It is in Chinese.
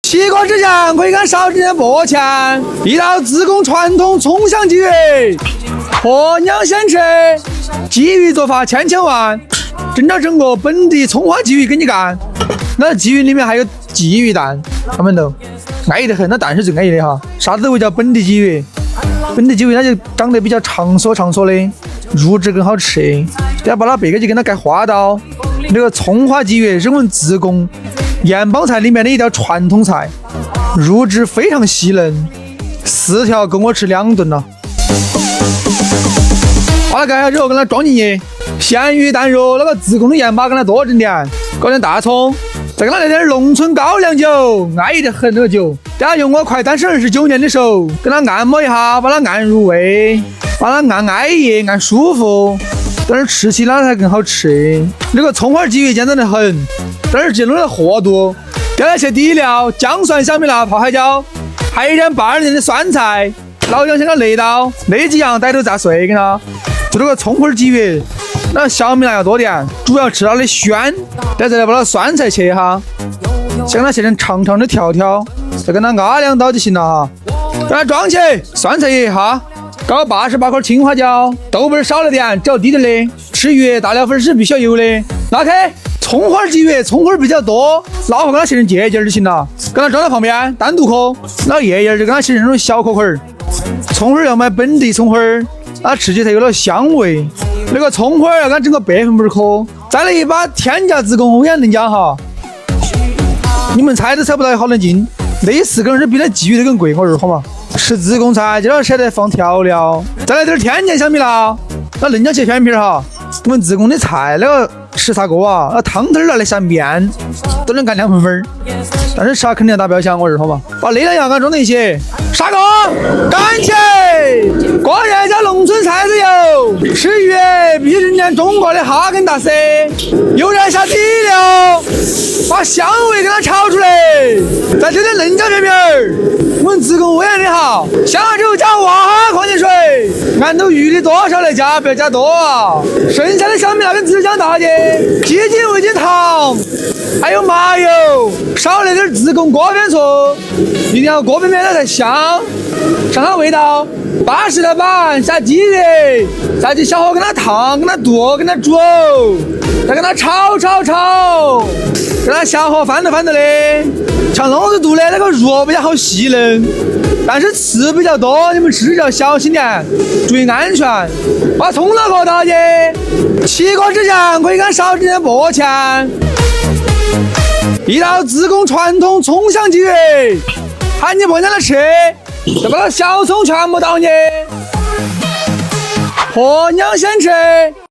起锅之前可以跟勺子拨钱，一道自贡传统葱香鲫鱼，婆娘先吃。鲫鱼做法千万，整个本地葱花鲫鱼给你干。那鲫鱼里面还有鲫鱼蛋，看没得？安逸得很，那蛋是最安逸的哈。啥子为叫本地鲫鱼？本地鲫鱼它就长得比较长缩的，入质更好吃。要把它背个就跟它盖花刀。那个葱花鲫鱼是我们自贡盐帮菜里面的一道传统菜，入质非常细嫩，4条够我吃2顿了。把它盖好之后，跟它装进去，咸鱼蛋肉，那个自贡的盐巴跟它多整点，搞点大葱，再跟它来点农村高粱酒，安逸得很那个酒。等下用我快单身29年的手，跟它按摩一下，把它按入味，把它按安逸，按舒服。但是吃起来才更好吃。那个葱花鲫鱼简单得很，但是记录的厚度。再来些底料：姜、蒜、小米辣、泡海椒，还有一点82年的酸菜、老姜、香料、内刀，那几样逮都炸碎给它。做这个葱花鲫鱼，那小米辣要多点，主要吃它的鲜。再来把它酸菜切哈，先给它切成长长的条条，再跟它压2刀就行了哈。把它装起，酸菜一哈。搞88块青花椒，豆瓣少了点，只要低点的。吃鱼大料粉是必须要有的。拉开葱花鲫鱼，葱花比较多，老婆给它切成节节就行了，给它装在旁边单独抠。那叶叶就给它切成那种小颗块。葱花要买本地葱花，它吃起才有了香味。那个葱花要给它整个100%抠。再来一把天价自贡欧阳嫩姜哈，你们猜都猜不到好能斤，那4根是比那鲫鱼都更贵，我说好吗？吃自贡菜就要舍得放调料，再来点天然小米辣，那嫩姜切片片哈。我们自贡的菜那个吃啥锅啊？那汤头拿来下面都能干2分，但是啥肯定要打标枪，我说好吗？把那2样给装在一起，杀锅干起！过年家农村菜子油，吃鱼必须整点中国的哈根达斯，有点下底料，把香味给它炒出来，再整点嫩姜片片。我们自贡欧阳的好，下之后加娃矿泉水，按照鱼的多少来加，不要加多啊。剩下的小米辣跟孜姜大姐，鸡精、味精、糖，还有麻油，少了点自贡锅边醋，一定要锅边面的才香。上好味道，80的板下鲫鱼，下去小火跟它烫，跟它剁，跟它煮，再跟它炒，跟它小火翻的嘞。像龙子肚的那个肉比较好细嫩，但是刺比较多，你们吃要小心点，注意安全。把葱老壳倒进，起锅之前可以跟勺子拨钱。一道自贡传统葱香鲫鱼，喊你婆娘来吃，再把它小葱全部倒进，婆娘先吃。